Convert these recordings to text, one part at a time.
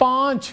5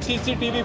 CCTV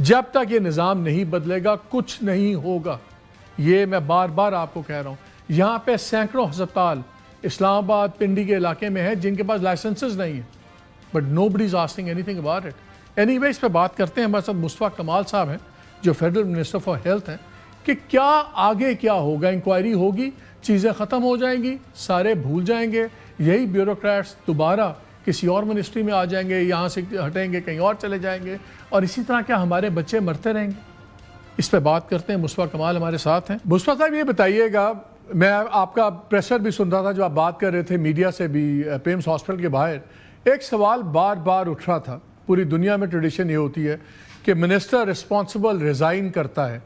جب تک یہ نظام نہیں بدلے گا کچھ نہیں ہوگا. یہ میں بار بار آپ کو کہہ رہا ہوں. یہاں پہ سینکڑوں ہسپتال اسلام آباد پنڈی کے علاقے میں ہیں جن کے پاس لائسنسز نہیں ہیں, but no body is asking any thing about it. Any way اس پہ بات کرتے ہیں. ہمارے ساتھ مصطفیٰ کمال صاحب ہیں جو فیڈرل منسٹر فار ہیلتھ ہیں, کہ کیا آگے کیا ہوگا. انکوائری ہوگی, چیزیں ختم ہو جائیں گی, سارے بھول جائیں گے, یہی بیوروکریٹس دوبارہ کسی اور منسٹری میں آ جائیں گے, یہاں سے ہٹیں گے کہیں اور چلے جائیں گے, اور اسی طرح کیا ہمارے بچے مرتے رہیں گے. اس پہ بات کرتے ہیں. مصطفیٰ کمال ہمارے ساتھ ہیں. مصطفیٰ صاحب یہ بتائیے گا, میں آپ کا پریشر بھی سن رہا تھا جو آپ بات کر رہے تھے میڈیا سے بھی پیمز ہاسپٹل کے باہر. ایک سوال بار بار اٹھ رہا تھا, پوری دنیا میں ٹریڈیشن یہ ہوتی ہے کہ منسٹر رسپانسبل ریزائن کرتا ہے.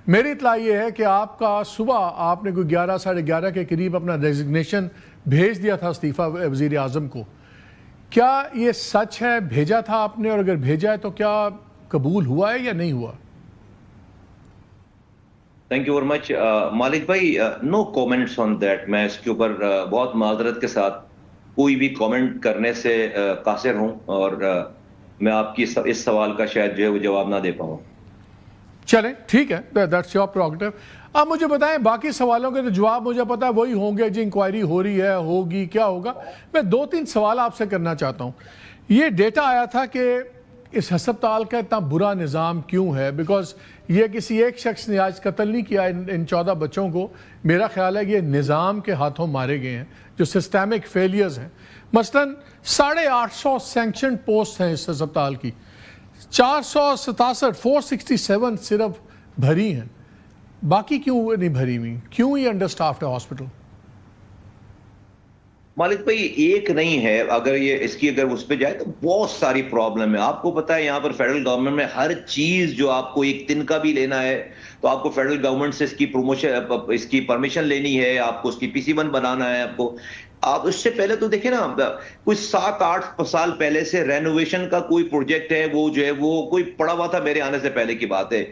میری اطلاع یہ ہے کہ آپ کا صبح آپ نے کوئی 11 ساڑھے 11 کے قریب اپنا ریزگنیشن بھیج دیا تھا استعفیٰ وزیر اعظم کو. کیا یہ سچ ہے, بھیجا تھا آپ نے, اور اگر بھیجا ہے تو کیا قبول ہوا ہے یا نہیں ہوا؟ تھینک یو ویری مچ مالک بھائی. نو کومنٹس آن دیٹ. میں اس کے اوپر بہت معذرت کے ساتھ کوئی بھی کومنٹ کرنے سے قاصر ہوں, اور میں آپ کی اس سوال کا شاید جو ہے وہ جواب نہ دے پاؤں. چلیں ٹھیک ہے, دیٹس یور پروگریٹو. اب مجھے بتائیں باقی سوالوں کے تو جواب مجھے پتا ہے وہی ہوں گے جی, انکوائری ہو رہی ہے, ہوگی, کیا ہوگا. میں 2-3 سوال آپ سے کرنا چاہتا ہوں. یہ ڈیٹا آیا تھا کہ اس ہسپتال کا اتنا برا نظام کیوں ہے, بیکاز یہ کسی ایک شخص نے آج قتل نہیں کیا ان 14 بچوں کو. میرا خیال ہے کہ یہ نظام کے ہاتھوں مارے گئے ہیں جو سسٹمک فیلیئرز ہیں. مثلاً 850 سینکشن پوسٹ ہیں اس ہسپتال کی, 467 صرف بھری ہیں. باقی کیوں نہیں بھری ہوئی, کیوں یہ انڈر سٹافڈ ہے ہاسپٹل؟ مالک بھائی ایک نہیں ہے, اگر یہ اس کی اگر اس پہ جائے تو بہت ساری پرابلم ہے. آپ کو پتا ہے یہاں پر فیڈرل گورنمنٹ میں ہر چیز جو آپ کو ایک دن کا بھی لینا ہے تو آپ کو فیڈرل گورنمنٹ سے اس کی پروموشن, اس کی پرمیشن لینی ہے, آپ کو اس کی PC1 بنانا ہے. آپ اس سے پہلے تو دیکھیں نا, کوئی 7-8 سال پہلے سے رینوویشن کا کوئی پروجیکٹ ہے, وہ جو ہے وہ کوئی پڑا ہوا تھا میرے آنے سے پہلے کی بات ہے.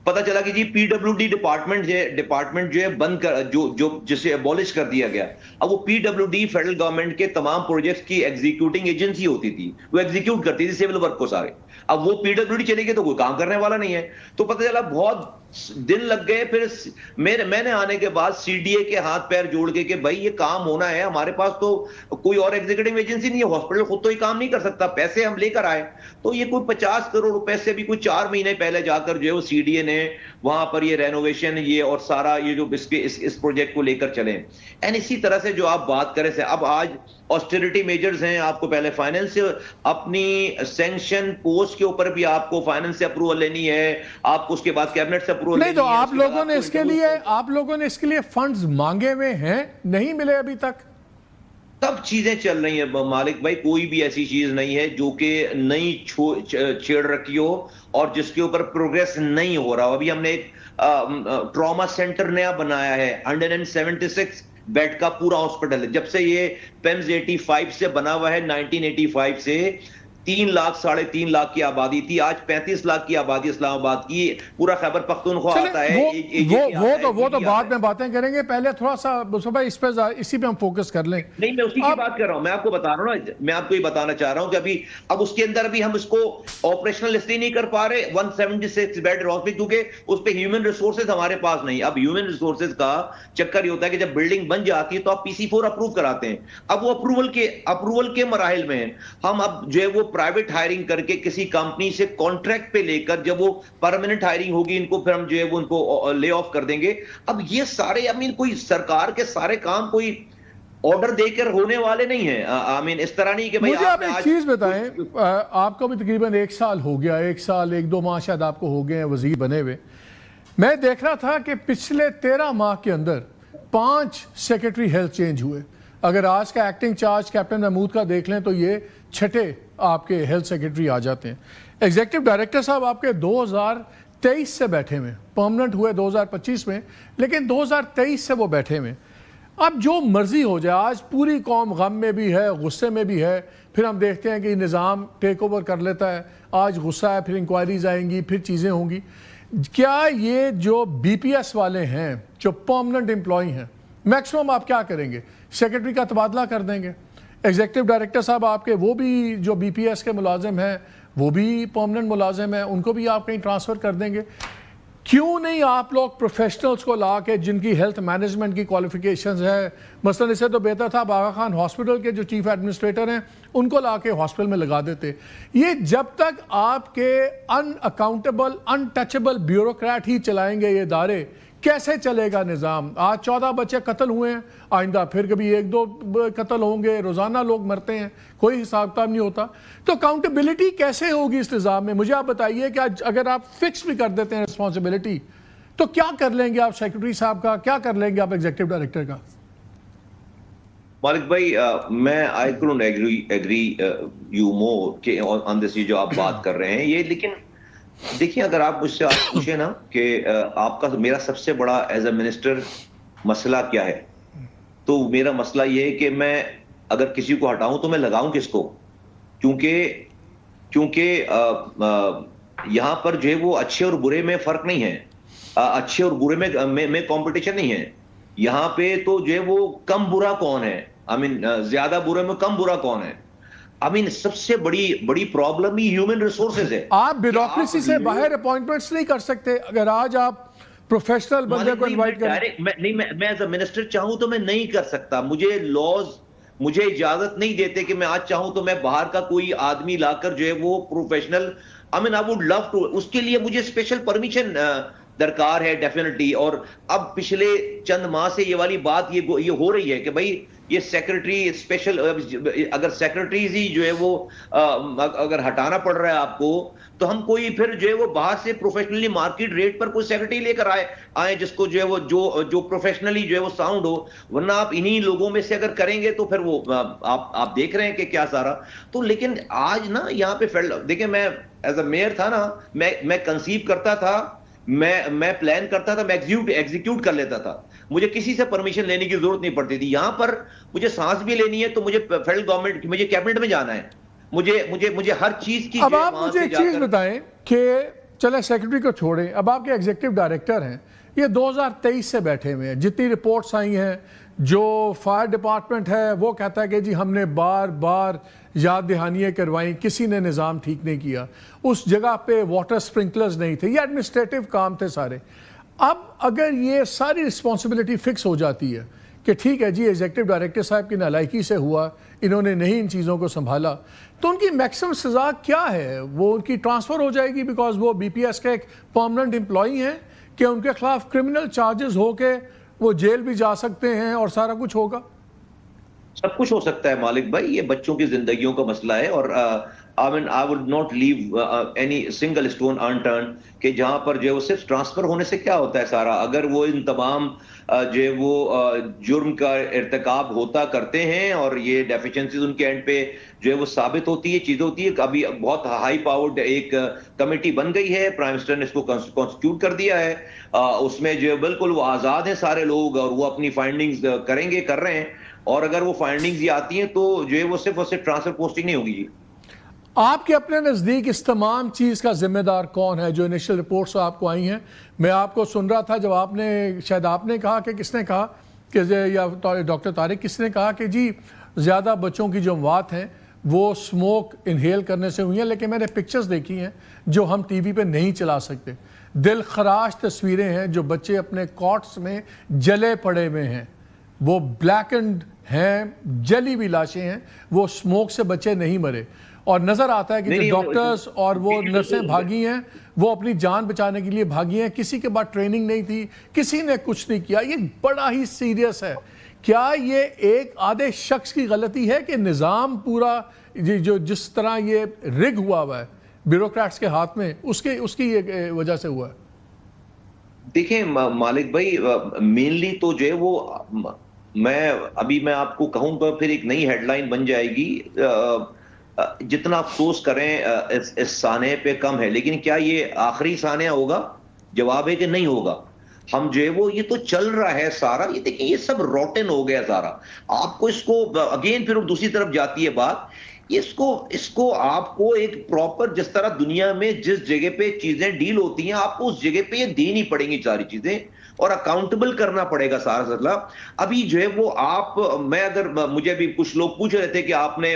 پتا چلا کہ جی PWD ڈپارٹمنٹ جو ہے بند کر, جو جسے ابولش کر دیا گیا. اب وہ PWD فیڈرل گورنمنٹ کے تمام پروجیکٹس کی ایگزیکیوٹنگ ایجنسی ہوتی تھی, وہ ایگزیکیوٹ کرتی تھی سیول ورک کو سارے. اب وہ PWD چلے گئے تو کوئی کام کرنے والا نہیں ہے. تو پتہ چلا بہت دن لگ گئے. پھر میں نے آنے کے بعد CDA کے ہاتھ پیر جوڑ کے کہ بھائی یہ کام ہونا ہے, ہمارے پاس تو کوئی اور ایگزیکٹو ایجنسی نہیں ہے, ہاسپٹل خود تو یہ کام نہیں کر سکتا, پیسے ہم لے کر آئے. تو یہ کوئی 50 کروڑ روپے سے بھی کوئی 4 مہینے پہلے جا کر جو ہے وہ CDA نے وہاں پر یہ رینوویشن یہ اور سارا یہ جو اس پروجیکٹ کو لے کر چلے. اینڈ اسی طرح سے جو آپ بات کریں سے اب آج آسٹریٹی میجرز ہیں, آپ کو پہلے فائننس سے اپنی سینکشن پوسٹ کے اوپر بھی آپ کو فائننس سے اپروول لینی ہے, آپ کو اس کے بعد کیبنٹ سے اپروول نہیں. تو آپ لوگوں نے اس کے لیے فنڈز مانگے ہوئے ہیں, نہیں ملے ابھی تک؟ سب چیزیں چل رہی ہیں مالک بھائی, کوئی بھی ایسی چیز نہیں ہے جو کہ نئی چھیڑ رکھی ہو اور جس کے اوپر پروگریس نہیں ہو رہا. ابھی ہم نے ایک ٹراما سینٹر نیا بنایا ہے, 176 بیڈ کا پورا ہاسپٹل ہے. جب سے یہ پیمز 85 سے بنا ہوا ہے, 1985 سے 3 لاکھ 3.5 لاکھ کی آبادی تھی, آج 35 لاکھ کی آبادی اسلام آباد کی. پورا خیبر پختونخوا آتا ہے. وہ تو بعد میں باتیں کریں گے, پہلے تھوڑا سا اس پہ اسی پہ ہم فوکس کر لیں. نہیں میں اسی کی بات کر رہا ہوں, میں آپ کو بتا رہا ہوں نا, میں آپ کو یہ بتانا چاہ رہا ہوں کہ اب اس کے اندر بھی ہم اس کو آپریشنل اس لیے نہیں کر پا رہے 176 بیڈ ہاسپٹل, کیونکہ اس پہ ہیومن ریسورسز ہمارے پاس نہیں. اب ہیومن ریسورسز کا چکر یہ ہوتا ہے کہ جب بلڈنگ بن جاتی ہے تو آپ PC4 اپروو کراتے ہیں. اب وہ اپروول کے مراحل میں ہیں. ہم اب جو ہے وہ پرائیویٹ ہائرنگ کر کے کسی کمپنی سے کانٹریکٹ پہ لے کر جب وہ پرماننٹ ہائرنگ ہوگی ان کو پھر ہم جو ہے وہ ان کو لے آف کر دیں گے. اب یہ سارے کوئی سرکار کے سارے کام کوئی آرڈر دے کر ہونے والے نہیں ہیں. اس طرح نہیں کہ مجھے آپ ایک چیز بتائیں, آپ کو بھی تقریباً 1 سال ہو گیا, 1 سال 1-2 ماہ شاید آپ کو ہو گئے ہیں وزیر بنے ہوئے. میں دیکھ رہا تھا کہ پچھلے 13 ماہ کے اندر 5 سیکرٹری ہیلتھ چینج ہوئے. اگر آج کا ایکٹنگ چارج کیپٹن محمود کا دیکھ لیں تو یہ 6 آپ کے ہیلتھ سیکرٹری آ جاتے ہیں. ایگزیکٹو ڈائریکٹر صاحب آپ کے 2023 سے بیٹھے ہوئے, پرماننٹ ہوئے 2025 میں, لیکن 2023 سے وہ بیٹھے ہوئے. اب جو مرضی ہو جائے, آج پوری قوم غم میں بھی ہے, غصے میں بھی ہے, پھر ہم دیکھتے ہیں کہ نظام ٹیک اوور کر لیتا ہے, آج غصہ ہے, پھر انکوائریز آئیں گی, پھر چیزیں ہوں گی. کیا یہ جو BPS والے ہیں جو پرماننٹ امپلائی ہیں, میکسیمم آپ کیا کریں گے؟ سیکرٹری کا تبادلہ کر دیں گے. ایگزیکٹو ڈائریکٹر صاحب آپ کے وہ بھی جو BPS کے ملازم ہیں وہ بھی پرماننٹ ملازم ہیں, ان کو بھی آپ کہیں ٹرانسفر کر دیں گے. کیوں نہیں آپ لوگ پروفیشنلز کو لا کے جن کی ہیلتھ مینجمنٹ کی کوالیفیکیشنز ہے, مثلا اس سے تو بہتر تھا آغا خان ہاسپٹل کے جو چیف ایڈمنسٹریٹر ہیں ان کو لا کے ہاسپٹل میں لگا دیتے. یہ جب تک آپ کے ان اکاؤنٹیبل ان ٹچبل بیوروکریٹ ہی چلائیں گے یہ ادارے, کیسے چلے گا نظام؟ آج 14 بچے قتل ہوئے ہیں, آئندہ پھر کبھی 1-2 قتل ہوں گے, روزانہ لوگ مرتے ہیں, کوئی حساب کتاب نہیں ہوتا. تو اکاؤنٹیبلٹی کیسے ہوگی اس نظام میں؟ مجھے آپ بتائیے کہ اگر آپ فکس بھی کر دیتے ہیں رسپانسبلٹی تو کیا کر لیں گے آپ سیکرٹری صاحب کا, کیا کر لیں گے آپ ایگزیکٹو ڈائریکٹر کا؟ مالک بھائی میں I couldn't agree you more کہ آن دس جو آپ بات کر رہے ہیں یہ, لیکن دیکھیں اگر آپ مجھ سے آج پوچھیں نا کہ آپ کا میرا سب سے بڑا ایز اے منسٹر مسئلہ کیا ہے, تو میرا مسئلہ یہ ہے کہ میں اگر کسی کو ہٹاؤں تو میں لگاؤں کس کو, کیونکہ یہاں پر جو ہے وہ اچھے اور برے میں فرق نہیں ہے, اچھے اور برے میں کمپٹیشن نہیں ہے. یہاں پہ تو جو ہے وہ کم برا کون ہے, زیادہ برے میں کم برا کون ہے. سب سے بڑی پرابلم ہی ہیومن ریسورسز ہے. آپ بیوروکریسی سے باہر اپوائنٹمنٹس نہیں کر سکتے. اگر آج آپ پروفیشنل بندے کو انوائٹ کریں, میں ایز اے منسٹر چاہوں تو میں نہیں کر سکتا. مجھے اجازت نہیں دیتے کہ میں آج چاہوں تو میں باہر کا کوئی آدمی لا کر جو ہے وہ professional I would love to, اس کے لیے مجھے اسپیشل پرمیشن درکار ہے ڈیفینیٹلی. اور اب پچھلے چند ماہ سے یہ والی بات یہ ہو رہی ہے کہ بھائی یہ سیکرٹری اسپیشل, اگر سیکرٹریز ہی جو ہے وہ اگر ہٹانا پڑ رہا ہے آپ کو, تو ہم کوئی پھر جو ہے وہ باہر سے پروفیشنلی مارکیٹ ریٹ پر کوئی سیکرٹری لے کر آئے جس کو جو ہے وہ جو پروفیشنلی جو ہے وہ ساؤنڈ ہو. ورنہ آپ انہی لوگوں میں سے اگر کریں گے تو پھر وہ آپ دیکھ رہے ہیں کہ کیا سارا. تو لیکن آج نا یہاں پہ دیکھیں, میں ایز اے میئر تھا نا, میں کنسیو کرتا تھا, میں پلان کرتا تھا, میں ایگزیکیوٹ کر لیتا تھا, مجھے کسی سے پرمیشن لینے کی ضرورت نہیں پڑتی تھی. یہاں پر مجھے سانس بھی لینی ہے تو مجھے فیڈرل گورنمنٹ, مجھے کیبنٹ میں جانا ہے, مجھے ہر چیز کی. اب آپ مجھے ایک چیز بتائیں کہ چلے سیکرٹری کو چھوڑیں, اب آپ کے ایگزیکٹو ڈائریکٹر ہیں, یہ 2023 سے بیٹھے ہوئے ہیں. جتنی رپورٹس آئی ہیں, جو فائر ڈپارٹمنٹ ہے وہ کہتا ہے کہ جی ہم نے بار بار یاد دہانیاں کروائیں, کسی نے نظام ٹھیک نہیں کیا, اس جگہ پہ واٹر سپرنکلرز نہیں تھے, یہ ایڈمنسٹریٹو کام تھے سارے. اب اگر یہ ساری رسپانسبلٹی فکس ہو جاتی ہے کہ ٹھیک ہے جی ایگزیکٹو ڈائریکٹر صاحب کی نالائکی سے ہوا, انہوں نے نہیں ان چیزوں کو سنبھالا, تو ان کی میکسیمم سزا کیا ہے؟ وہ ان کی ٹرانسفر ہو جائے گی بیکاز وہ بی پی ایس کے ایک پرماننٹ امپلائی ہیں, کہ ان کے خلاف کرمنل چارجز ہو کے وہ جیل بھی جا سکتے ہیں اور سارا کچھ ہوگا؟ سب کچھ ہو سکتا ہے مالک بھائی, یہ بچوں کی زندگیوں کا مسئلہ ہے. اور I would not leave any single stone unturned, کہ جہاں پر جو ہے وہ صرف ٹرانسفر ہونے سے کیا ہوتا ہے سارا. اگر وہ ان تمام جو ہے وہ جرم کا ارتکاب ہوتا کرتے ہیں اور یہ ڈیفیشنسیز ان کے اینڈ پہ جو ہے وہ ثابت ہوتی ہے, چیز ہوتی ہے. ابھی بہت ہائی پاورڈ ایک کمیٹی بن گئی ہے, پرائم منسٹر نے اس کو کانسٹیٹیوٹ کر دیا ہے, اس میں جو ہے بالکل وہ آزاد ہیں سارے لوگ, اور وہ اپنی فائنڈنگز کر رہے ہیں. اور اگر وہ فائنڈنگز یہ آتی ہیں تو جو ہے وہ صرف ٹرانسفر پوسٹنگ نہیں ہوگی. جی آپ کے اپنے نزدیک اس تمام چیز کا ذمہ دار کون ہے جو انیشل رپورٹس آپ کو آئی ہیں؟ میں آپ کو سن رہا تھا جب شاید آپ نے کہا کہ کس نے کہا کہ یا ڈاکٹر طارق کس نے کہا کہ جی زیادہ بچوں کی جو اموات ہیں وہ سموک انہیل کرنے سے ہوئی ہیں, لیکن میں نے پکچرز دیکھی ہیں جو ہم ٹی وی پہ نہیں چلا سکتے. دل خراش تصویریں ہیں, جو بچے اپنے کاٹس میں جلے پڑے ہوئے ہیں, وہ بلیک اینڈ ہیں, جلی ہوئی لاشیں ہیں, وہ سموک سے بچے نہیں مرے. اور نظر آتا ہے کہ جو ڈاکٹرز اور وہ نرسیں بھاگی ہیں وہ اپنی جان بچانے کے لیے بھاگی ہیں, کسی کے بعد ٹریننگ نہیں تھی, کسی نے کچھ نہیں کیا. یہ بڑا ہی سیریس ہے. کیا یہ ایک آدھے شخص کی غلطی ہے کہ نظام پورا جو جس طرح یہ رگ ہوا ہے بیوروکریٹس کے ہاتھ میں, اس کی وجہ سے ہوا ہے؟ دیکھیں مالک بھائی, مینلی تو جو ہے وہ میں آپ کو کہوں تو پھر ایک نئی ہیڈ لائن بن جائے گی, جتنا افسوس کریں اس سانحے پہ کم ہے. لیکن کیا یہ آخری سانحہ ہوگا؟ جواب ہے کہ نہیں ہوگا. ہم جو ہے وہ یہ تو چل رہا ہے سارا, یہ دیکھیں یہ سب روٹن ہو گیا سارا. آپ کو اس کو اگین پھر دوسری طرف جاتی ہے بات, اس کو آپ کو ایک پراپر جس طرح دنیا میں جس جگہ پہ چیزیں ڈیل ہوتی ہیں آپ کو اس جگہ پہ یہ دینی پڑیں گی ساری چیزیں, اور اکاؤنٹیبل کرنا پڑے گا سارا مسئلہ. ابھی جو ہے وہ میں اگر مجھے بھی کچھ لوگ پوچھ رہے تھے کہ آپ نے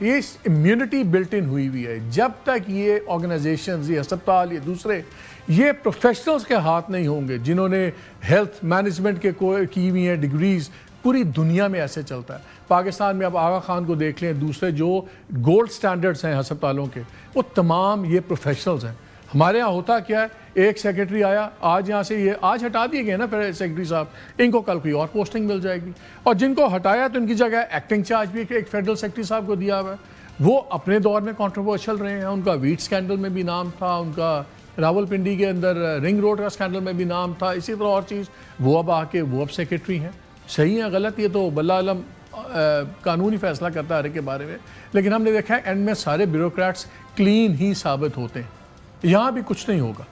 یہ امیونٹی بلٹ ان ہوئی ہوئی ہے. جب تک یہ آرگنائزیشنز, یہ ہسپتال, یہ دوسرے, یہ پروفیشنلز کے ہاتھ نہیں ہوں گے جنہوں نے ہیلتھ مینجمنٹ کے کی ہوئی ہیں ڈگریز, پوری دنیا میں ایسے چلتا ہے. پاکستان میں اب آغا خان کو دیکھ لیں, دوسرے جو گولڈ سٹینڈرڈز ہیں ہسپتالوں کے, وہ تمام یہ پروفیشنلز ہیں. ہمارے ہاں ہوتا کیا ہے, ایک سیکرٹری آیا, آج یہاں سے یہ آج ہٹا دیے گئے نا پھر سیکرٹری صاحب, ان کو کل کوئی اور پوسٹنگ مل جائے گی. اور جن کو ہٹایا تو ان کی جگہ ایکٹنگ چارج بھی ایک فیڈرل سیکرٹری صاحب کو دیا ہوا ہے. وہ اپنے دور میں کنٹروورشل رہے ہیں, ان کا ویٹ سکینڈل میں بھی نام تھا, ان کا راول پنڈی کے اندر رنگ روڈ کا سکینڈل میں بھی نام تھا, اسی طرح اور چیز. وہ اب آ کے وہ اب سیکرٹری ہیں. صحیح ہے غلط, یہ تو باللہ علم قانونی فیصلہ کرتا ہے ہر ایک کے بارے میں, لیکن ہم نے دیکھا ہے اینڈ میں سارے بیوروکریٹس کلین ہی ثابت ہوتے ہیں. یہاں بھی کچھ نہیں ہوگا,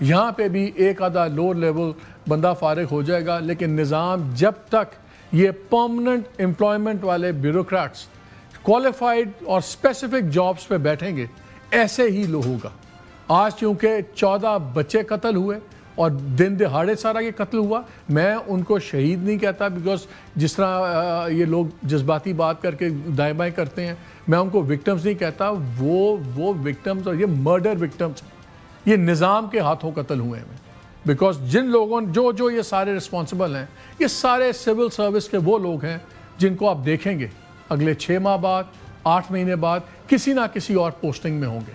یہاں پہ بھی ایک آدھا لوور لیول بندہ فارغ ہو جائے گا, لیکن نظام جب تک یہ پرماننٹ امپلائمنٹ والے بیوروکریٹس کوالیفائڈ اور اسپیسیفک جابس پہ بیٹھیں گے, ایسے ہی لو ہوگا. آج چونکہ 14 بچے قتل ہوئے اور دن دہاڑے سارا یہ قتل ہوا, میں ان کو شہید نہیں کہتا بیکاز جس طرح یہ لوگ جذباتی بات کر کے دائیں بائیں کرتے ہیں, میں ان کو وکٹمز نہیں کہتا. وہ وکٹمز اور یہ مرڈر وکٹمز ہیں, یہ نظام کے ہاتھوں قتل ہوئے ہیں. بیکاز جن لوگوں جو یہ سارے رسپانسبل ہیں, یہ سارے سول سروس کے وہ لوگ ہیں جن کو آپ دیکھیں گے اگلے 6 ماہ بعد, 8 مہینے بعد کسی نہ کسی اور پوسٹنگ میں ہوں گے,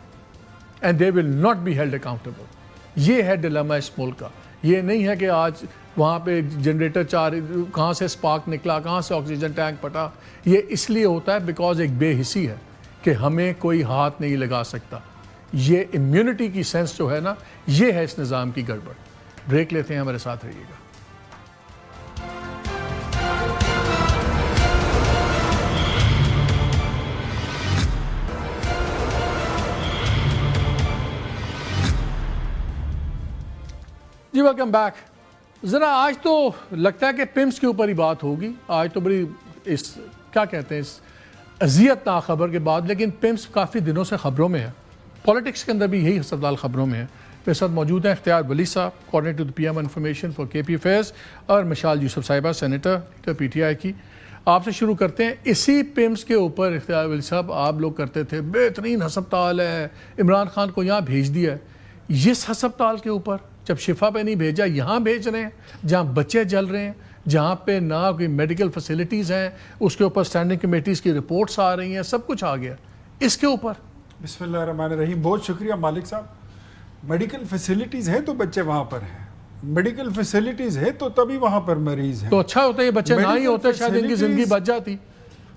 and they will not be held accountable. یہ ہے ڈیلیما اس ملک کا. یہ نہیں ہے کہ آج وہاں پہ جنریٹر 4 کہاں سے سپارک نکلا, کہاں سے آکسیجن ٹینک پھٹا. یہ اس لیے ہوتا ہے بیکاز ایک بے حسی ہے کہ ہمیں کوئی ہاتھ نہیں لگا سکتا. یہ امیونٹی کی سینس جو ہے نا, یہ ہے اس نظام کی گڑبڑ. بریک لیتے ہیں, ہمارے ساتھ رہیے گا. جی ویلکم بیک. ذرا آج تو لگتا ہے کہ پمس کے اوپر ہی بات ہوگی. آج تو بڑی کیا کہتے ہیں اس اذیت ناک خبر کے بعد, لیکن پمس کافی دنوں سے خبروں میں ہے. پولیٹکس کے اندر بھی یہی ہسپتال خبروں میں ہے. میرے ساتھ موجود ہیں Ikhtiar Wali Sahib, coordinator P M information for K P affairs, اور مشال یوسف صاحبہ, سینیٹر پی ٹی آئی کی. آپ سے شروع کرتے ہیں اسی پمس کے اوپر. اختیار ولی صاحب, آپ لوگ کرتے تھے بہترین ہسپتال ہے, عمران خان کو یہاں بھیج دیا ہے. اس ہسپتال کے اوپر جب شفا پہ نہیں بھیجا, یہاں بھیج رہے ہیں جہاں بچے جل رہے ہیں, جہاں پہ نہ کوئی میڈیکل فیسلٹیز ہیں, اس کے اوپر اسٹینڈنگ کمیٹیز کی رپورٹس آ رہی ہیں, سب کچھ آ گیا. اس کے اوپر بسم اللہ الرحمن الرحیم. بہت شکریہ مالک صاحب. میڈیکل فیسلٹیز ہیں تو بچے وہاں پر ہیں, میڈیکل فیسلٹیز ہے تو تبھی وہاں پر مریض ہیں. تو اچھا ہوتا ہے یہ بچے نہ ہی ہوتے, شاید ان کی زندگی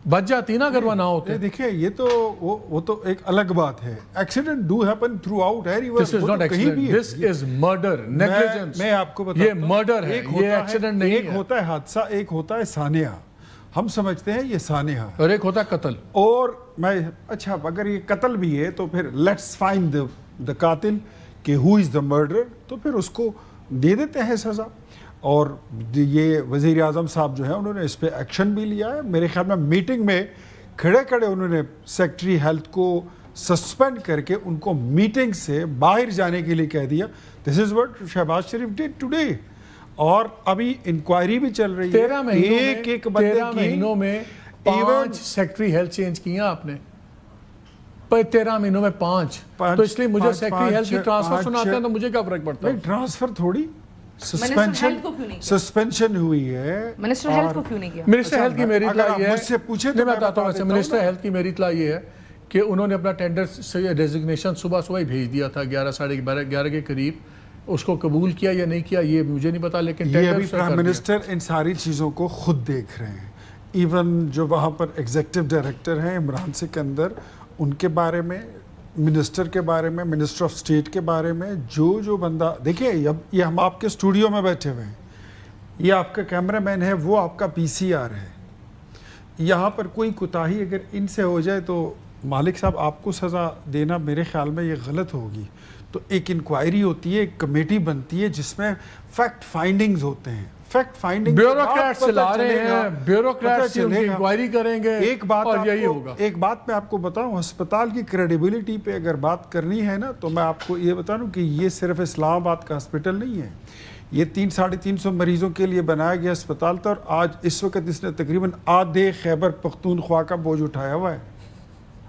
بچ جاتی نا اگر وہ نہ ہوتے. دیکھیں یہ تو وہ تو ایک الگ بات ہے. Accident do happen through out every where. This is not accident, this is murder, negligence. میں آپ کو بتاتا ہوں, یہ مرڈر ہے, یہ ایکسیڈنٹ نہیں ہے. ایک ہوتا ہے حادثہ, ایک ہوتا ہے سانحہ. ہم سمجھتے ہیں یہ سانحہ, اور ایک ہوتا ہے قتل. اور میں اچھا اگر یہ قتل بھی ہے تو پھر لیٹس فائنڈ دا قاتل کہ ہو از دا مرڈر, تو پھر اس کو دے دیتے ہیں سزا. اور یہ وزیر اعظم صاحب جو ہے انہوں نے اس پہ ایکشن بھی لیا ہے. میرے خیال میں میٹنگ میں کھڑے انہوں نے سیکرٹری ہیلتھ کو سسپینڈ کر کے ان کو میٹنگ سے باہر جانے کے لیے کہہ دیا. This is what Shahbaz Sharif did today. اور ابھی انکوائری بھی چل رہی ہے. 13 مہینوں میں 5 سیکرٹری ہیلتھ چینج کیا آپ نے. 13 مہینوں میں 5. تو اس لیے مجھے سیکرٹری ہیلتھ کی ٹرانسفر سناتے ہیں تو مجھے کیا فرق پڑتا ہے؟ ٹرانسفر تھوڑی, سسپینشن ہوئی ہے. منسٹر ہیلتھ کو کیوں نہیں کیا؟ منسٹر ہیلتھ کی میری اطلاع یہ ہے, مجھ سے پوچھے تو میں بتاتا ہوں. منسٹر ہیلتھ کی میری اطلاع یہ ہے کہ انہوں نے اپنا ٹینڈر سے ڈیزگنیشن صبح ہی بھیج دیا تھا 11 ساڑھے 11 کے قریب. اس کو قبول کیا یا نہیں کیا یہ مجھے نہیں پتا, لیکن یہ ابھی پرائم منسٹر ان ساری چیزوں کو خود دیکھ رہے ہیں. ایون جو وہاں پر ایگزیکٹو ڈائریکٹر ہیں عمران سکندر, ان کے بارے میں, منسٹر کے بارے میں, منسٹر آف اسٹیٹ کے بارے میں, جو بندہ دیکھیں, یہ ہم آپ کے اسٹوڈیو میں بیٹھے ہوئے ہیں, یہ آپ کا کیمرہ مین ہے, وہ آپ کا پی سی آر ہے. یہاں پر کوئی کوتاہی اگر ان سے ہو جائے تو مالک صاحب آپ کو سزا دینا میرے خیال میں یہ غلط ہوگی. تو ایک انکوائری ہوتی ہے, ایک کمیٹی بنتی ہے جس میں فیکٹ فائنڈنگز ہوتے ہیں. فیکٹ فائنڈنگ بیوروکریٹس چلا رہے ہیں, بیوروکریٹس انکوائری کریں گے. ایک بات اور یہی ہوگا. ایک بات میں آپ کو بتاؤں, ہسپتال کی کریڈیبلٹی پہ اگر بات کرنی ہے نا, تو میں آپ کو یہ بتا دوں کہ یہ صرف اسلام آباد کا ہسپتال نہیں ہے. یہ 300-350 مریضوں کے لیے بنایا گیا ہسپتال تھا, اور آج اس وقت اس نے تقریباً آدھے خیبر پختونخوا کا بوجھ اٹھایا ہوا ہے.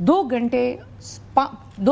2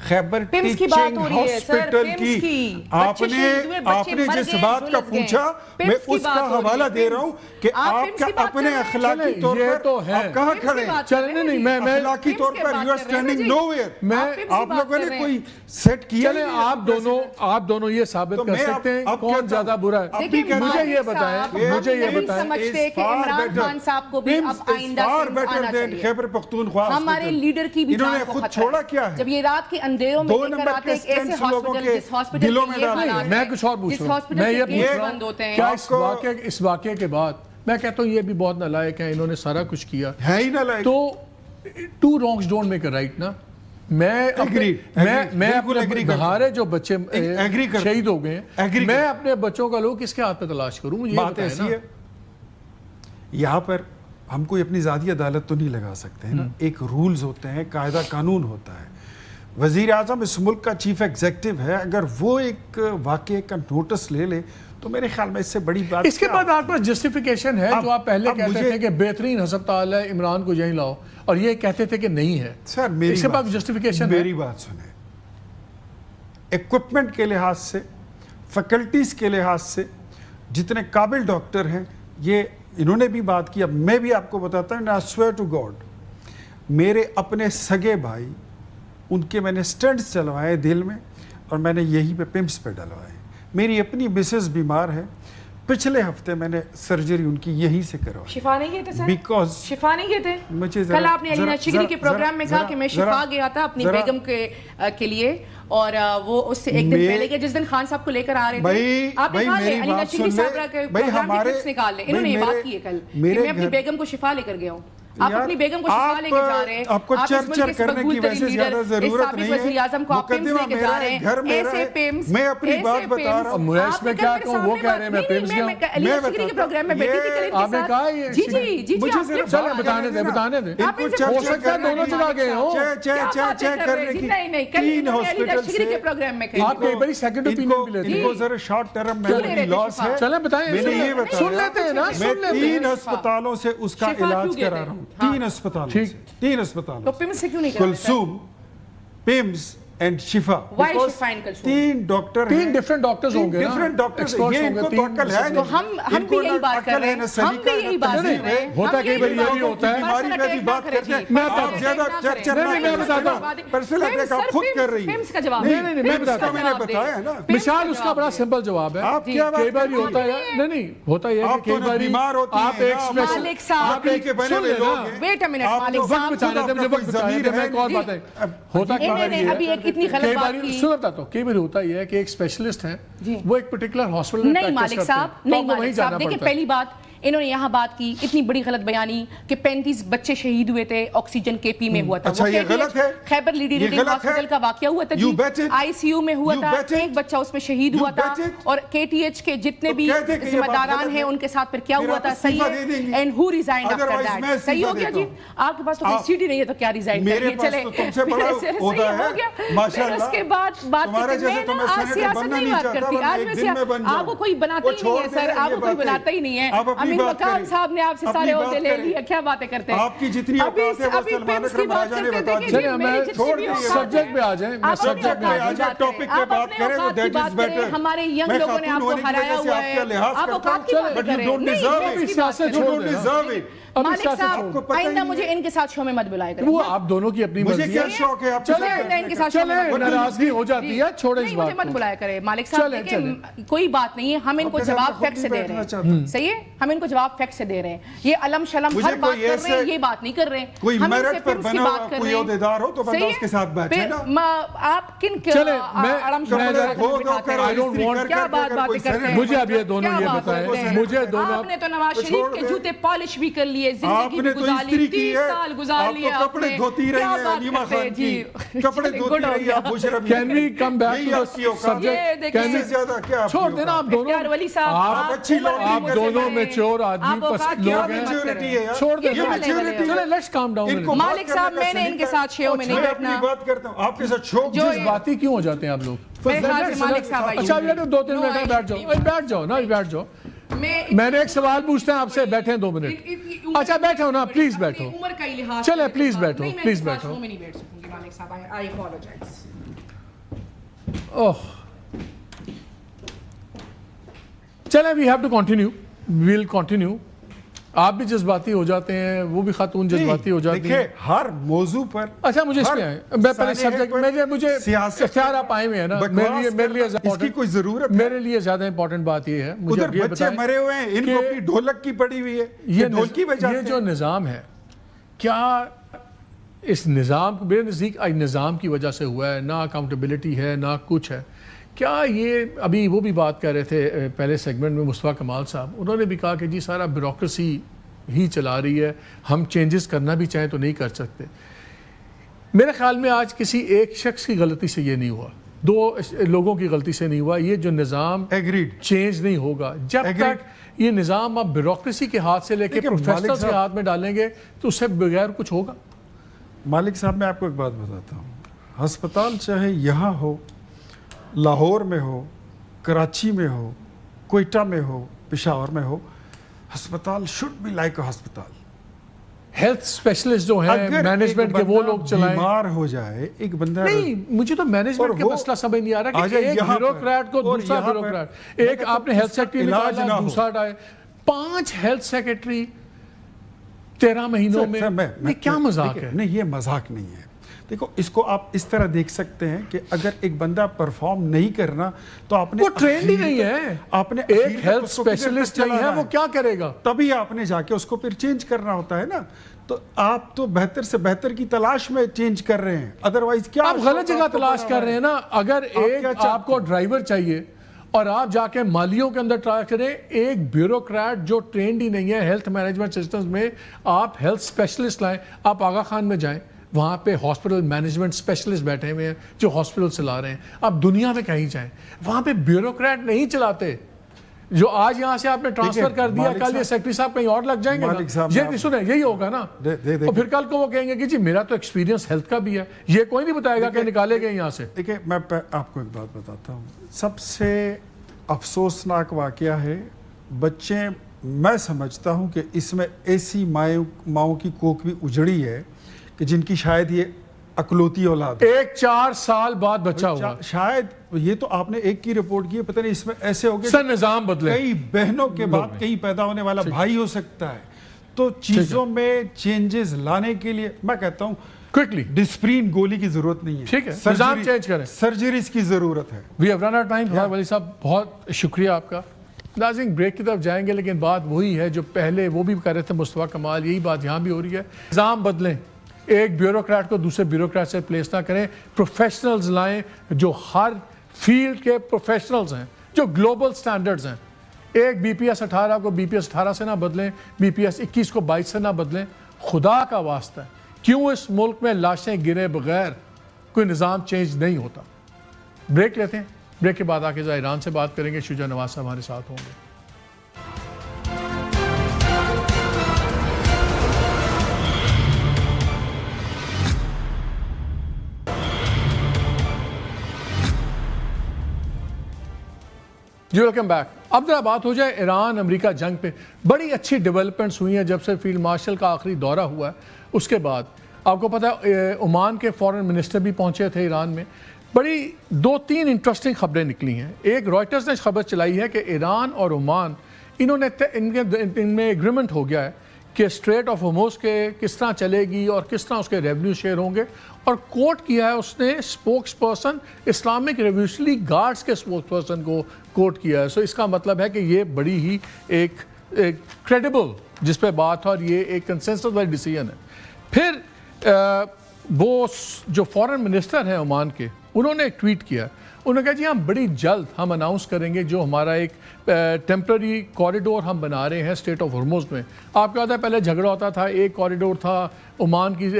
خیبر پمس کی بات ٹیچنگ ہو رہی ہے سر، ہاسپٹل پمس کی آپ نے جس بات کا پوچھا میں اس کا حوالہ دے رہا ہوں کہ آپ کا اپنے اخلاقی طور پر آپ کہاں کھڑے ہیں؟ چلیں نہیں میں اخلاقی طور پر you are standing nowhere. آپ لوگوں نے کوئی سیٹ کیا؟ چلیں آپ دونوں یہ ثابت کر سکتے ہیں کون زیادہ برا ہے. مجھے یہ بتائیں سمجھتے کہ عمران خان صاحب کو بھی اب آئندہ آنا چاہیے. خیبر پختونخوا ہمارے لیڈر کی بھی جان کو خطرہ ہے. جب یہ رات کے اندھیروں میں لے کر آتے ایک ایسے ہاسپٹل جس ہاسپٹل کے یہ حالات میں کچھ اور پوچھ رہا ہوں, میں یہ پوچھ رہا ہوں کیا اس واقعے کے بعد میں کہتا ہوں یہ بھی بہت نالائق ہیں, انہوں نے سارا کچھ کیا ہے ہی نالائق, تو two wrongs don't make a right نا. میں اپنے بہارے جو بچے شہید ہو گئے ہیں میں اپنے بچوں کا لوگ کس کے ہاتھ پہ تلاش کروں؟ مجھے بات ایسی ہے یہاں پر ہم کوئی اپنی ذاتی عدالت تو نہیں لگا سکتے ہیں نا. ایک رولز ہوتے ہیں, قاعدہ قانون ہوتا ہے. وزیر اعظم اس ملک کا چیف ایگزیکٹو ہے, اگر وہ ایک واقعے کا نوٹس لے لے تو میرے خیال میں اس سے بڑی بات اس کے بعد آپ پر جسٹیفیکیشن ہے جو آپ پہلے کہتے تھے کہ بہترین ہسپتال ہے عمران کو یہیں لاؤ اور یہ کہتے تھے کہ نہیں ہے. سر اس کے بعد جسٹیفیکیشن میری بات سنیں, ایکوپمنٹ کے لحاظ سے, فیکلٹیز کے لحاظ سے جتنے قابل ڈاکٹر ہیں یہ انہوں نے بھی بات کی. اب میں بھی آپ کو بتاتا ہوں, I swear to God, میرے اپنے سگے بھائی ان کے میں نے سٹنٹس چلوائے دل میں اور میں نے یہی پہ پمپس پہ ڈلوائے. میری اپنی مسز بیمار ہے, پچھلے ہفتے میں نے سرجری ان کی یہیں سے کروائی. شفا نہیں گئے تھے سر؟ بیکاز شفا نہیں گئے تھے. کل آپ نے علی نشگری کے پروگرام میں کہا کہ میں شفا گیا تھا اپنی بیگم کے لیے اور وہ اس سے ایک دن پہلے گیا جس دن خان صاحب کو لے کر آ رہے تھے. آپ نے کہا علی نشگری صاحب کے پروگرام کی کلپس نکال لیں. انہوں نے یہ بات کی ہے کل کہ میں اپنی بیگم کو شفا لے کر گیا ہوں. آپ اپنی بیگم کو شفا لے کے جا رہے ہیں, آپ کو چرچر کرنے کی ویسے زیادہ ضرورت نہیں ہے. وزیر اعظم کو آپ پمس لے کے جا رہے ہیں, ایسے پمس, میں اپنی بات بتا رہا ہوں. مہیش میں کیا کہوں, وہ کہہ رہے ہیں میں پمس گیا. علی نشگری کے پروگرام میں بیٹھی تھی کل ان کے آپ نے کہا یہ جی چلیں بتانے دیں ہو سکتا ہے دونوں چلا گئے ہوں. کرنے کی 3 ہاسپٹل سے آپ کئی بڑی سیکنڈ اوپینین بھی لیتے ہیں. ان کو ذرا شارٹ ٹرم میموری لاس ہے. چلیں بتائیں, میں نے یہ بتایا سن لیتے ہیں نا, میں 3 ہسپتالوں سے اس کا علاج کرا رہا ہوں. 3 ہسپتالوں سے, 3 ہسپتالوں تو پمس سے کیوں نہیں کرا؟ کلثوم, پمس اینڈ شفا. 3 ڈاکٹر ہیں, 3 ڈفرنٹ ڈاکٹرز ہوں گے نا, ڈفرنٹ ڈاکٹرز ہیں. یہ ان کو تو عقل ہے. تو ہم بھی یہی بات کر رہے ہیں, ہم بھی یہی بات کر رہے ہیں. ہوتا کئی بار یہ بھی ہوتا ہے. بیماری میں بھی بات کرتے ہیں. میں آپ زیادہ چرچر نہیں بتاتا ہوں. پرسنل اٹیک آپ خود کر رہی ہیں. پمس کا جواب نہیں میں بتاتا میں نے بتایا ہے نا. مثال اس کا بڑا سمپل جواب ہے. آپ کیا کئی بار یہ ہوتا ہے, نہیں ہوتا یہ ہے کہ کئی بار بیمار ہوتی ہیں. آپ ایک اسپیشل آپ کے بنے ہوئے لوگ ہیں. ویٹ اے منٹ مالک صاحب, بچانے دیں مجھے وقت بچانے دیں, میں ایک اور بات ہے. ہوتا کئی بار یہ ابھی ایک اتنی غلط بات کی. سن بتاتا ہوں, کئی بار ہوتا یہ ہے کہ ایک اسپیشلسٹ ہیں وہ ایک پرٹیکولر ہاسپٹل میں پریکٹس کرتے ہیں, نہیں مالک صاحب دیکھیں پہلی بات انہوں نے یہاں بات کی اتنی بڑی غلط بیانی کہ 35 بچے شہید ہوئے تھے آکسیجن کے پی میں ہوا تھا. اچھا یہ غلط ہے, خیبر لیڈی ریڈنگ ہاسپٹل کا واقعہ ہوا تھا, آئی سی یو میں ہوا تھا, ایک بچہ اس میں شہید ہوا تھا اور کے ٹی ایچ کے جتنے بھی ذمہ داران ہیں ان کے ساتھ پھر کیا ہوا تھا, صحیح ہے, and who resigned after that. صحیح ہو گیا جی, آپ کے پاس تو کوئی سیٹی نہیں ہے تو کیا ریزائن کر کے چلے, صحیح ہو گیا. پھر اس کے بعد بات کرتے ہیں, میں آج سیاست نہیں بات کرتی, آج میں آپ کو کوئی بناتا ہی نہیں ہے سر, آپ کو کوئی بناتا ہی نہیں ہے. امین مقام صاحب نے آپ سے سارے عہدے لے لیے, کیا باتیں کرتے ہیں آپ کی جتنی اوقات ہے وہ سلمان اکرم راجہ نے بتا دی. چلیں ہمیں سبجیکٹ پہ آ جائیں, میں سبجیکٹ پہ آ جائیں, ٹاپک پہ بات کریں تو دیٹ از بیٹر. ہمارے ینگ لوگوں نے آپ کو ہرایا ہوا ہے, آپ اوقات کی بات کریں, مالک صاحب آئندہ مجھے ان کے ساتھ شو میں مت بلائے کریں. وہ آپ دونوں کی اپنی مرضی ہے. مجھے کیا شوق ہے آپ ان کے ساتھ ناراضگی ہو جاتی ہے, چھوڑیں اس بات مجھے مت بلایا کریں. مالک صاحب دیکھیں کوئی بات نہیں ہے, ہم ان کو جواب فیکٹ سے دے رہے ہیں, صحیح ہے, ہم ان کو جواب فیکٹ سے دے رہے ہیں. یہ علم شلم ہر بات کر رہے ہیں, یہ بات نہیں کر رہے ہیں. کوئی میرٹ پر بنا ہوا کوئی عہدیدار ہو تو بندہ اس کے ساتھ بیٹھے نا. آپ کن علم شلم کیا باتیں کرتے ہیں؟ مجھے اب یہ دونوں یہ بتائیں, مجھے دونوں, آپ نے تو نواز شریف کے جوتے پالش بھی کر لیے, زندگی بھی گزار لی, 30 سال گزار لیے آپ نے, دھوتی رہی ہے علیمہ خان کی, کپڑے دھوتی رہی ہے Musharraf. Can we come back to the subject? Can we زیادہ کیا چھوڑ دینا آپ دونوں, ولی صاحب آپ دونوں میچور آدمی پسند لوگ ہیں, چھوڑ دینا. چلیں لیٹس کام ڈاؤن. مالک صاحب میں نے ان کے ساتھ شیو میں نہیں بیٹھنا. بات کرتا ہوں آپ کے ساتھ شوق جذباتی کیوں ہو جاتے ہیں آپ لوگ؟ مالک صاحب اچھا 2-3 منٹ بیٹھ جاؤ نا, بیٹھ جاؤ. میں نے ایک سوال پوچھتا ہے آپ سے, بیٹھیں 2 منٹ. اچھا بیٹھو نا پلیز بیٹھو عمر کا ہی لحاظ چلے پلیز بیٹھو نہیں، میں پلیز اس بیٹھو میں نہیں بیٹھ سکوں گی مالک صاحب. I apologize. اوہ چلیں we have to continue well continue. آپ بھی جذباتی ہو جاتے ہیں, وہ بھی خاتون جذباتی ہو جاتی ہیں. ہر موضوع پر اچھا مجھے اس پہ آئیں, میں پہلے سبجیکٹ مجھے اختیار آپ آئے ہوئے ہیں نا, میرے لیے اس کی کوئی ضرورت میرے لیے زیادہ امپورٹنٹ بات یہ ہے مجھے ادھر بچے مرے ہوئے ہیں, ان کو اپنی ڈھولک کی پڑی ہوئی ہے, یہ ڈھولکی بجاتے ہیں. یہ جو نظام ہے کیا اس نظام میرے نزدیک نظام کی وجہ سے ہوا ہے, نہ اکاؤنٹیبلٹی ہے نہ کچھ ہے. کیا یہ ابھی وہ بھی بات کر رہے تھے پہلے سیگمنٹ میں مصطفیٰ کمال صاحب, انہوں نے بھی کہا کہ جی سارا بیوروکریسی ہی چلا رہی ہے, ہم چینجز کرنا بھی چاہیں تو نہیں کر سکتے. میرے خیال میں آج کسی ایک شخص کی غلطی سے یہ نہیں ہوا, 2 لوگوں کی غلطی سے نہیں ہوا. یہ جو نظام چینج نہیں ہوگا جب تک یہ نظام آپ بیوروکریسی کے ہاتھ سے لے کے پروفیشنلز کے ہاتھ میں ڈالیں گے تو اس سے بغیر کچھ ہوگا. مالک صاحب میں آپ کو ایک بات بتاتا ہوں, ہسپتال چاہے یہاں ہو, لاہور میں ہو, کراچی میں ہو, کوئٹہ میں ہو, پشاور میں ہو, ہسپتال شوڈ بی لائک اے ہسپتال. ہیلتھ اسپیشلسٹ جو ہیں مینجمنٹ کے وہ لوگ چلائیں. بیمار ہو جائے ایک بندہ, نہیں مجھے تو مینجمنٹ کا مسئلہ سمجھ نہیں آ رہا کہ ایک بیوروکریٹ کو دوسرا بیوروکریٹ, ایک آپ نے ہیلتھ سیکرٹری نکالا دوسرا ڈائے, 5 ہیلتھ سیکرٹری 13 مہینوں میں, کیا مذاق ہے؟ نہیں یہ مذاق نہیں ہے. دیکھو اس کو آپ اس طرح دیکھ سکتے ہیں کہ اگر ایک بندہ پرفارم نہیں کرنا تو آپ نے وہ ٹرینڈ ہی نہیں ہے, آپ نے ایک ہیلتھ اسپیشلسٹ نہیں ہے, وہ کیا کرے گا؟ تبھی آپ نے جا کے اس کو پھر چینج کرنا ہوتا ہے نا. تو آپ تو بہتر سے بہتر کی تلاش میں چینج کر رہے ہیں, ادروائز کیا آپ غلط جگہ تلاش کر رہے ہیں نا. اگر ایک آپ کو ڈرائیور چاہیے اور آپ جا کے مالیوں کے اندر ٹرائی کریں, ایک بیوروکریٹ جو ٹرینڈ ہی نہیں ہے ہیلتھ مینجمنٹ سسٹمز میں, آپ ہیلتھ اسپیشلسٹ لائیں. آپ آغا خان میں جائیں, وہاں پہ ہاسپٹل مینجمنٹ اسپیشلسٹ بیٹھے ہوئے ہیں جو ہاسپٹل چلا رہے ہیں. آپ دنیا میں کہیں جائیں, وہاں پہ بیوروکریٹ نہیں چلاتے. جو آج یہاں سے آپ نے ٹرانسفر کر دیا, کل یہ سیکٹری صاحب کہیں اور لگ جائیں گے نا, یہ سنیں یہی ہوگا نا. اور پھر کل کو وہ کہیں گے کہ جی میرا تو ایکسپیرینس ہیلتھ کا بھی ہے, یہ کوئی نہیں بتائے گا کہ نکالے گئے یہاں سے. دیکھیں میں آپ کو ایک بات بتاتا ہوں, سب سے افسوسناک واقعہ ہے بچے, میں سمجھتا ہوں کہ اس میں ایسی ماؤں کی کوکھ بھی اجڑی ہے کہ جن کی شاید یہ اکلوتی اولاد, ایک 4 سال بعد بچہ ہوا شاید. یہ تو آپ نے ایک کی رپورٹ کی ہے, پتہ نہیں اس میں ایسے ہو گئے سر نظام بدلے, کئی بہنوں کے بعد کہیں پیدا ہونے والا بھائی ہو سکتا ہے. تو چیزوں میں چینجز لانے کے لیے میں کہتا ہوں کوئکلی ڈسپرین گولی کی ضرورت نہیں ہے, ٹھیک ہے, نظام چینج کریں, سرجریز کی ضرورت ہے. We have run out time. Wali صاحب بہت شکریہ آپ کا. ناظرین بریک کی طرف جائیں گے, لیکن بات وہی ہے جو پہلے وہ بھی کر رہے تھے مصطفیٰ کمال, یہی بات یہاں بھی ہو رہی ہے. نظام بدلیں, ایک بیوروکریٹ کو دوسرے بیوروکریٹ سے ریپلیس نہ کریں, پروفیشنلز لائیں جو ہر فیلڈ کے پروفیشنلز ہیں, جو گلوبل سٹینڈرڈز ہیں. ایک BPS 18 کو BPS 18 سے نہ بدلیں, BPS 21 کو 22 سے نہ بدلیں. خدا کا واسطہ ہے, کیوں اس ملک میں لاشیں گرے بغیر کوئی نظام چینج نہیں ہوتا. بریک لیتے ہیں, بریک کے بعد آ کے ایران سے بات کریں گے. شجاع نواز صاحب ہمارے ساتھ ہوں گے. جی ویلکم بیک. اب ذرا بات ہو جائے ایران امریکہ جنگ پہ. بڑی اچھی ڈیولپمنٹس ہوئی ہیں جب سے فیلڈ مارشل کا آخری دورہ ہوا ہے. اس کے بعد آپ کو پتہ ہے عمان کے فورن منسٹر بھی پہنچے تھے ایران میں. بڑی 2-3 انٹرسٹنگ خبریں نکلی ہیں. ایک رائٹرز نے خبر چلائی ہے کہ ایران اور عمان انہوں نے ان میں ایگریمنٹ ہو گیا ہے کہ اسٹریٹ آف ہارموز کے کس طرح چلے گی اور کس طرح اس کے ریونیو شیئر ہوں گے. اور کوٹ کیا ہے اس نے spokes person Islamic revolutionary guards کے اسپوکس پرسن کو کوٹ کیا ہے. سو اس کا مطلب ہے کہ یہ بڑی ہی ایک کریڈیبل جس پہ بات ہے اور یہ ایک کنسنسس والی ڈیسیژن ہے. پھر وہ جو فورن منسٹر ہیں عمان کے, انہوں نے ایک ٹویٹ کیا. انہوں نے کہا جی ہم بڑی جلد ہم اناؤنس کریں گے جو ہمارا ایک ٹیمپرری کوریڈور ہم بنا رہے ہیں اسٹریٹ آف ہارموز میں. آپ کو پتا ہے پہلے جھگڑا ہوتا تھا, ایک کوریڈور تھا عمان کی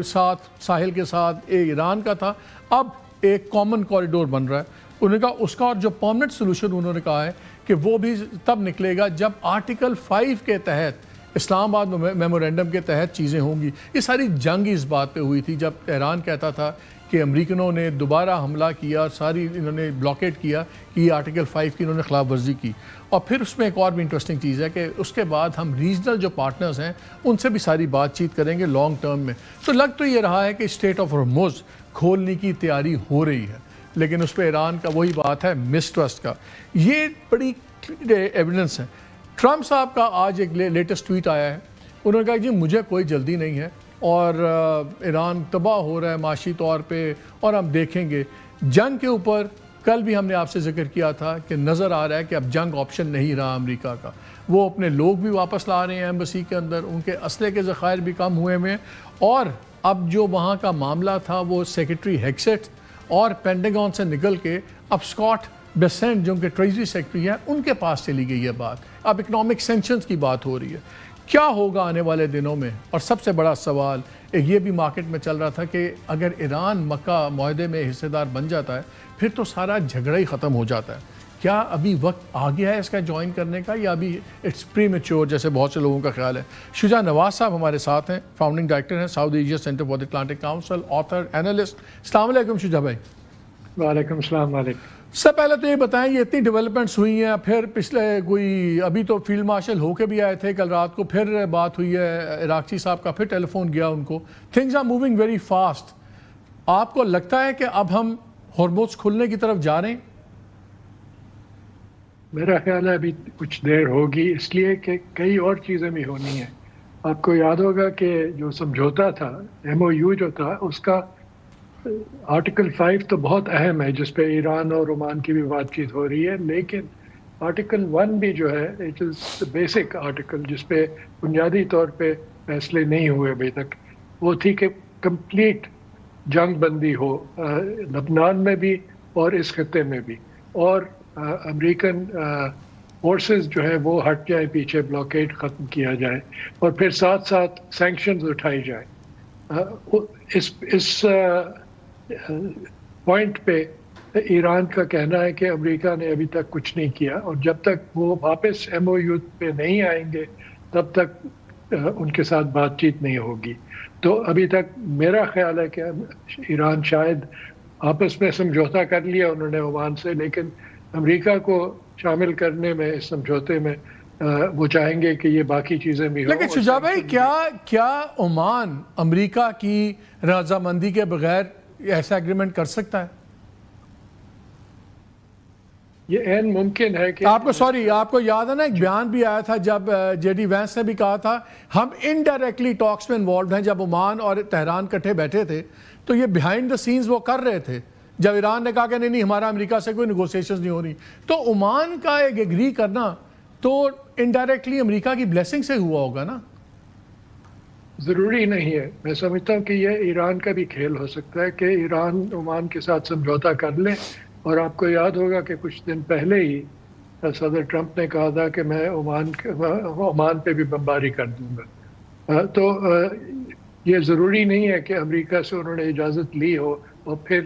ساتھ ساحل کے ساتھ, ایک ایران کا تھا, اب ایک کامن کوریڈور بن رہا ہے. انہوں نے کہا اس کا اور جو پرماننٹ سولوشن انہوں نے کہا ہے کہ وہ بھی تب نکلے گا جب آرٹیکل 5 کے تحت اسلام آباد میمورینڈم کے تحت چیزیں ہوں گی. یہ ساری جنگ اس بات پہ ہوئی تھی جب ایران کہتا تھا کہ امریکنوں نے دوبارہ حملہ کیا اور ساری انہوں نے بلاکیٹ کیا کہ یہ آرٹیکل 5 کی انہوں نے خلاف ورزی کی. اور پھر اس میں ایک اور بھی انٹرسٹنگ چیز ہے کہ اس کے بعد ہم ریجنل جو پارٹنرز ہیں ان سے بھی ساری بات چیت کریں گے لانگ ٹرم میں. تو لگ تو یہ رہا ہے کہ اسٹریٹ آف ہرمز کھولنے کی تیاری ہو رہی ہے, لیکن اس پہ ایران کا وہی بات ہے مسٹرسٹ کا. یہ بڑی ایویڈنس ہے. ٹرمپ صاحب کا آج ایک لیٹسٹ ٹویٹ آیا ہے, انہوں نے کہا جی مجھے کوئی جلدی نہیں ہے اور ایران تباہ ہو رہا ہے معاشی طور پہ اور ہم دیکھیں گے. جنگ کے اوپر کل بھی ہم نے آپ سے ذکر کیا تھا کہ نظر آ رہا ہے کہ اب جنگ آپشن نہیں رہا امریکہ کا. وہ اپنے لوگ بھی واپس لا رہے ہیں ایمبیسی کے اندر, ان کے اسلحے کے ذخائر بھی کم ہوئے ہیں, اور اب جو وہاں کا معاملہ تھا وہ سیکرٹری ہیکسٹ اور پینٹاگون سے نکل کے اب اسکاٹ بیسنٹ جو ان کے ٹریجری سیکرٹری ہیں ان کے پاس چلی گئی ہے بات. اب اکنامک سینکشنز کی بات ہو رہی ہے. کیا ہوگا آنے والے دنوں میں؟ اور سب سے بڑا سوال یہ بھی مارکیٹ میں چل رہا تھا کہ اگر ایران مکہ معاہدے میں حصے دار بن جاتا ہے پھر تو سارا جھگڑا ہی ختم ہو جاتا ہے. کیا ابھی وقت آ گیا ہے اس کا جوائن کرنے کا یا ابھی اٹس پری میچور جیسے بہت سے لوگوں کا خیال ہے؟ شجاع نواز صاحب ہمارے ساتھ ہیں, فاؤنڈنگ ڈائریکٹر ہیں south Asia centre for the Atlantic council, author, analyst. السلام علیکم شجاع بھائی. وعلیکم السلام. علیکم. سب پہلے تو یہ بتائیں یہ اتنی ڈیولپمنٹس ہوئی ہیں, پھر پچھلے کوئی ابھی تو فیلڈ مارشل ہو کے بھی آئے تھے کل رات کو, پھر بات ہوئی ہے عراقچی صاحب کا, پھر ٹیلی فون گیا ان کو. Things are moving very fast. آپ کو لگتا ہے کہ اب ہم ہرمز کھلنے کی طرف جا رہے ہیں؟ میرا خیال ہے ابھی کچھ دیر ہوگی, اس لیے کہ کئی اور چیزیں بھی ہونی ہیں. آپ کو یاد ہوگا کہ جو سمجھوتا تھا MOU جو تھا اس کا آرٹیکل 5 تو بہت اہم ہے جس پہ ایران اور عمان کی بھی بات چیت ہو رہی ہے, لیکن آرٹیکل 1 بھی جو ہے اٹ از بیسک آرٹیکل جس پہ بنیادی طور پہ فیصلے نہیں ہوئے ابھی تک. وہ تھی کہ کمپلیٹ جنگ بندی ہو لبنان میں بھی اور اس خطے میں بھی, اور امریکن فورسز جو ہے وہ ہٹ جائے پیچھے, بلاکیڈ ختم کیا جائے اور پھر ساتھ ساتھ سینکشنز اٹھائی جائیں. اس پوائنٹ پہ ایران کا کہنا ہے کہ امریکہ نے ابھی تک کچھ نہیں کیا, اور جب تک وہ واپس MOU پہ نہیں آئیں گے تب تک ان کے ساتھ بات چیت نہیں ہوگی. تو ابھی تک میرا خیال ہے کہ ایران شاید آپس میں سمجھوتا کر لیا انہوں نے عمان سے, لیکن امریکہ کو شامل کرنے میں اس سمجھوتے میں وہ چاہیں گے کہ یہ باقی چیزیں بھی ہوں. لیکن شجاع بھائی کیا عمان امریکہ کی رضامندی کے بغیر ایسا ایگریمنٹ کر سکتا ہے؟ یہ عین ممکن ہے کہ آپ کو یاد ہے نا ایک بیان بھی آیا تھا جب JD وینس نے بھی کہا تھا ہم انڈائریکٹلی ٹاکس میں انوالوڈ ہیں. جب عمان اور تہران کٹھے بیٹھے تھے تو یہ بیہائنڈ دا سینز وہ کر رہے تھے. جب ایران نے کہا کہ نہیں ہمارا امریکہ سے کوئی نیگوسیشنز نہیں ہو رہی, تو عمان کا ایک ایگری کرنا تو انڈائریکٹلی امریکہ کی بلیسنگ سے ہوا ہوگا نا؟ ضروری نہیں ہے. میں سمجھتا ہوں کہ یہ ایران کا بھی کھیل ہو سکتا ہے کہ ایران عمان کے ساتھ سمجھوتا کر لے, اور آپ کو یاد ہوگا کہ کچھ دن پہلے ہی صدر ٹرمپ نے کہا تھا کہ میں عمان پہ بھی بمباری کر دوں گا. تو یہ ضروری نہیں ہے کہ امریکہ سے انہوں نے اجازت لی ہو اور پھر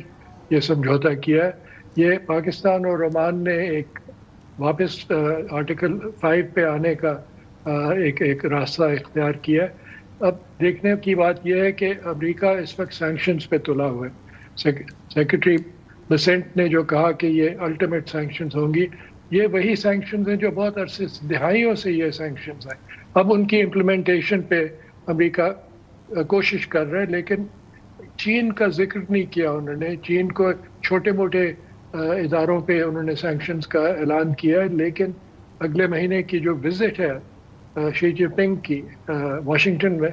یہ سمجھوتا کیا ہے. یہ پاکستان اور عمان نے ایک واپس آرٹیکل 5 پہ آنے کا ایک راستہ اختیار کیا ہے. اب دیکھنے کی بات یہ ہے کہ امریکہ اس وقت سینکشنز پہ تلا ہوا ہے. سیکرٹری بیسنٹ نے جو کہا کہ یہ الٹیمیٹ سینکشنز ہوں گی, یہ وہی سینکشنز ہیں جو بہت عرصے دہائیوں سے یہ سینکشنز ہیں. اب ان کی امپلیمنٹیشن پہ امریکہ کوشش کر رہا ہے, لیکن چین کا ذکر نہیں کیا انہوں نے. چین کو چھوٹے موٹے اداروں پہ انہوں نے سینکشنز کا اعلان کیا ہے, لیکن اگلے مہینے کی جو وزٹ ہے شی جن پنگ کی واشنگٹن میں,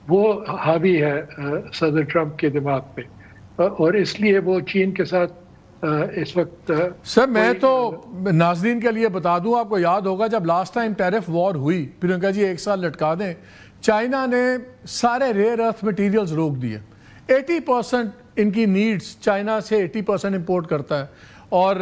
وہ حاوی ہے صدر ٹرمپ کے دماغ پہ, اور اس لیے وہ چین کے ساتھ اس وقت سر میں تو ناظرین کے لیے بتا دوں, آپ کو یاد ہوگا جب لاسٹ ٹائم ٹیرف وار ہوئی پھر ان کا جی 1 سال لٹکا دیں, چائنا نے سارے ریئر ارتھ مٹیریلز روک دیے. 80% ان کی نیڈز چائنا سے 80% امپورٹ کرتا ہے, اور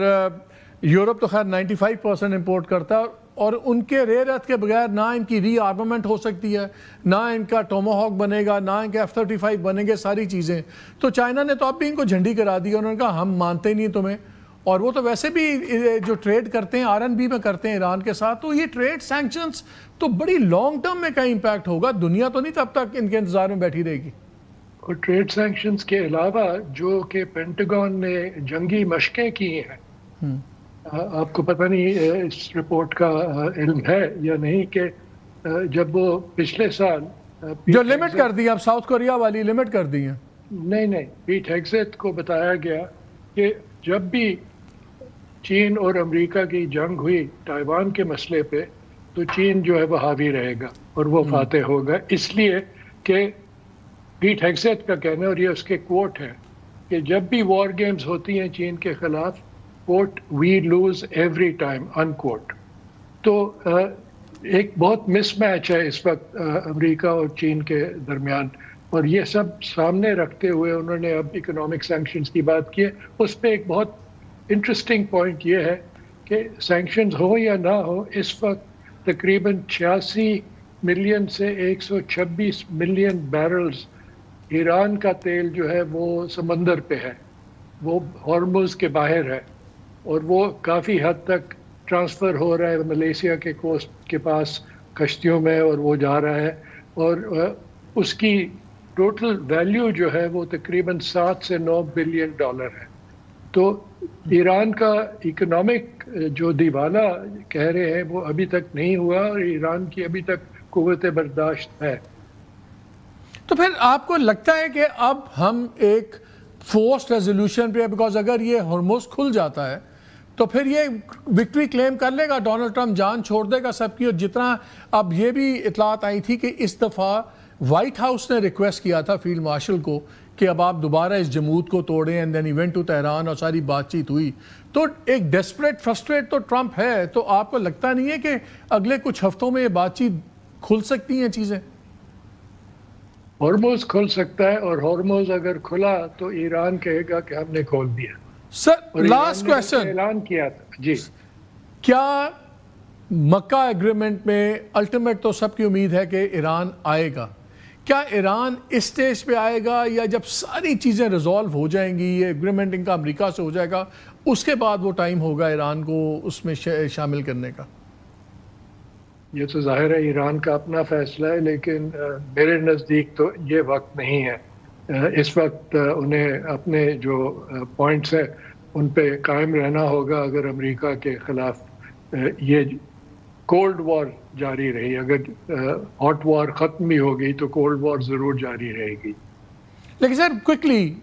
یورپ تو خیر 95% امپورٹ کرتا ہے, اور ان کے ریئر ارتھ کے بغیر نہ ان کی ری آرممنٹ ہو سکتی ہے, نہ ان کا ٹوماہاک بنے گا, نہ ان کے F-35 بنیں گے, ساری چیزیں. تو چائنا نے تو اب بھی ان کو جھنڈی کرا دی, انہوں نے کہا ہم مانتے نہیں تمہیں, اور وہ تو ویسے بھی جو ٹریڈ کرتے ہیں RNB میں کرتے ہیں ایران کے ساتھ, تو یہ ٹریڈ سینکشنز تو بڑی لانگ ٹرم میں کا امپیکٹ ہوگا. دنیا تو نہیں تب تک ان کے انتظار میں بیٹھی رہے گی. اور ٹریڈ سینکشنز کے علاوہ جو کہ پینٹاگون نے جنگی مشقیں کی ہیں, آپ کو پتہ نہیں اس رپورٹ کا علم ہے یا نہیں, کہ جب وہ پچھلے سال جو لمٹ کر دی, اب ساؤتھ کوریا والی لمٹ کر دی ہیں. نہیں, پیٹ ہیگزیت کو بتایا گیا کہ جب بھی چین اور امریکہ کی جنگ ہوئی تائیوان کے مسئلے پہ, تو چین جو ہے وہ حاوی رہے گا اور وہ فاتح ہوگا, اس لیے کہ پیٹ ہیگزیت کا کہنا ہے, اور یہ اس کے کوٹ ہے, کہ جب بھی وار گیمز ہوتی ہیں چین کے خلاف, کوٹ وی لوز ایوری ٹائم ان کوٹ. تو ایک بہت مس میچ ہے اس وقت امریکہ اور چین کے درمیان, اور یہ سب سامنے رکھتے ہوئے انہوں نے اب اکنامک سینکشنز کی بات کی ہے. اس پہ ایک بہت انٹرسٹنگ پوائنٹ یہ ہے کہ سینکشنز ہو یا نہ ہو, اس وقت تقریباً 86 ملین سے 126 ملین بیرلز ایران کا تیل جو ہے وہ سمندر پہ ہے, وہ ہارموز کے باہر ہے, اور وہ کافی حد تک ٹرانسفر ہو رہا ہے ملیشیا کے کوسٹ کے پاس کشتیوں میں, اور وہ جا رہا ہے, اور اس کی ٹوٹل ویلیو جو ہے وہ تقریباً 7 سے 9 بلین ڈالر ہے. تو ایران کا اکنامک جو دیوالہ کہہ رہے ہیں وہ ابھی تک نہیں ہوا, اور ایران کی ابھی تک قوت برداشت ہے. تو پھر آپ کو لگتا ہے کہ اب ہم ایک فورس ریزولوشن پہ, بیکاز اگر یہ ہرمز کھل جاتا ہے تو پھر یہ وکٹری کلیم کر لے گا, ڈونلڈ ٹرمپ جان چھوڑ دے گا سب کی. اور جتنا اب یہ بھی اطلاعات آئی تھی کہ اس دفعہ وائٹ ہاؤس نے ریکویسٹ کیا تھا فیلڈ مارشل کو کہ اب آپ دوبارہ اس جمود کو توڑیں, and then he went to Tehran, اور ساری بات چیت ہوئی. تو ایک ڈیسپریٹ فرسٹریٹ تو ٹرمپ ہے, تو آپ کو لگتا نہیں ہے کہ اگلے کچھ ہفتوں میں یہ بات چیت کھل سکتی ہیں چیزیں؟ ہارموز کھل سکتا ہے, اور ہارموز اگر کھلا تو ایران کہے گا کہ ہم نے کھول دیا. سر لاسٹ کویسچن, اعلان کیا تھا جی, کیا مکہ ایگریمنٹ میں الٹیمیٹ تو سب کی امید ہے کہ ایران آئے گا, کیا ایران اس سٹیج پہ آئے گا, یا جب ساری چیزیں ریزالو ہو جائیں گی, یہ ایگریمنٹ ان کا امریکہ سے ہو جائے گا, اس کے بعد وہ ٹائم ہوگا ایران کو اس میں شامل کرنے کا؟ یہ تو ظاہر ہے ایران کا اپنا فیصلہ ہے, لیکن میرے نزدیک تو یہ وقت نہیں ہے. اس وقت انہیں اپنے جو پوائنٹس ہیں ان پہ قائم رہنا ہوگا. اگر امریکہ کے خلاف یہ کولڈ وار جاری رہی, اگر ہاٹ وار ختم بھی ہوگی تو کولڈ وار ضرور جاری رہے گی. لیکن سر کوئکلی,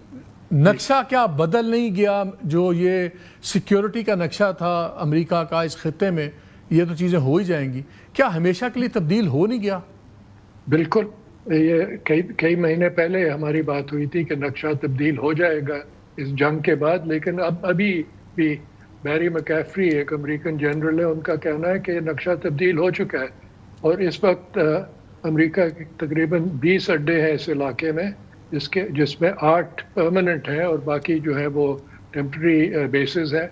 نقشہ کیا بدل نہیں گیا؟ جو یہ سیکیورٹی کا نقشہ تھا امریکہ کا اس خطے میں, یہ تو چیزیں ہو ہی جائیں گی, کیا ہمیشہ کے لیے تبدیل ہو نہیں گیا؟ بالکل, یہ کئی مہینے پہلے ہماری بات ہوئی تھی کہ نقشہ تبدیل ہو جائے گا اس جنگ کے بعد, لیکن ابھی بھی بیری مکیفری ایک امریکن جنرل ہے, ان کا کہنا ہے کہ یہ نقشہ تبدیل ہو چکا ہے, اور اس وقت امریکہ کے تقریباً 20 اڈے ہیں اس علاقے میں, جس میں 8 پرماننٹ ہیں, اور باقی جو ہے وہ ٹیمپرری بیسز ہیں,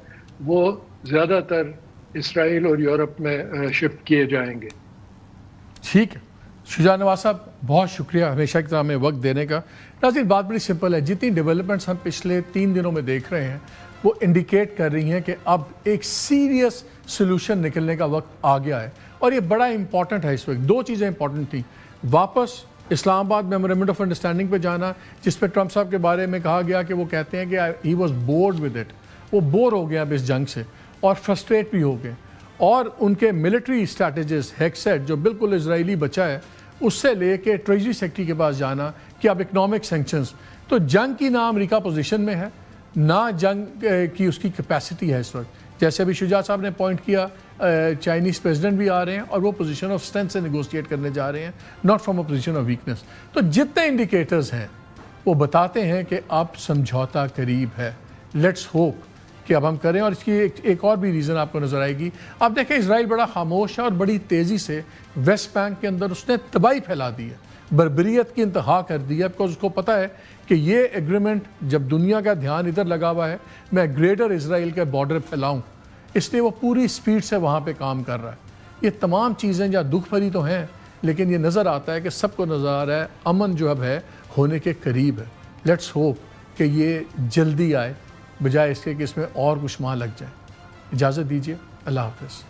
وہ زیادہ تر اسرائیل اور یورپ میں شفٹ کیے جائیں گے. ٹھیک ہے شجاع نواز صاحب, بہت شکریہ ہمیشہ کی طرح ہمیں وقت دینے کا. ناظرین بات بڑی سمپل ہے, جتنی ڈیولپمنٹس ہم پچھلے 3 دنوں میں دیکھ رہے ہیں وہ انڈیکیٹ کر رہی ہیں کہ اب ایک سیریس سلوشن نکلنے کا وقت آ گیا ہے, اور یہ بڑا امپورٹنٹ ہے. اس وقت 2 چیزیں امپورٹنٹ تھیں, واپس اسلام آباد میمورینڈم آف انڈرسٹینڈنگ پہ جانا, جس پہ ٹرمپ صاحب کے بارے میں کہا گیا کہ وہ کہتے ہیں کہ he was board with it, وہ بور ہو گیا اب اس جنگ سے اور فرسٹریٹ بھی ہو گئے, اور ان کے ملٹری اسٹریٹجسٹ ہیکسیٹ جو بالکل اسرائیلی بچا ہے اس سے لے کے ٹریجری سیکٹری کے پاس جانا کہ اب اکنامک سینکشنز. تو جنگ کی نہ امریکہ پوزیشن میں ہے, نہ جنگ کی اس کی کیپیسٹی ہے اس وقت. جیسے ابھی شجاع صاحب نے پوائنٹ کیا, چائنیز پریزیڈنٹ بھی آ رہے ہیں اور وہ پوزیشن آف اسٹرینتھ سے نیگوشیٹ کرنے جا رہے ہیں, not from a position of weakness. تو جتنے انڈیکیٹرز ہیں وہ بتاتے ہیں کہ اب سمجھوتا قریب ہے. لیٹس ہوپ کہ اب ہم کریں. اور اس کی ایک اور بھی ریزن آپ کو نظر آئے گی. آپ دیکھیں اسرائیل بڑا خاموش ہے اور بڑی تیزی سے ویسٹ بینک کے اندر اس نے تباہی پھیلا دی ہے, بربریت کی انتہا کر دی ہے, بیکاز اس کو پتہ ہے کہ یہ ایگریمنٹ جب دنیا کا دھیان ادھر لگا ہوا ہے, میں گریٹر اسرائیل کے بارڈر پھیلاؤں, اس لیے وہ پوری سپیڈ سے وہاں پہ کام کر رہا ہے. یہ تمام چیزیں جہاں دکھ بھری تو ہیں, لیکن یہ نظر آتا ہے کہ سب کو نظر آ رہا ہے امن جو اب ہے ہونے کے قریب ہے. لیٹس ہوپ کہ یہ جلدی آئے, بجائے اس کے کہ اس میں اور کچھ ماہ لگ جائے. اجازت دیجیے. اللہ حافظ.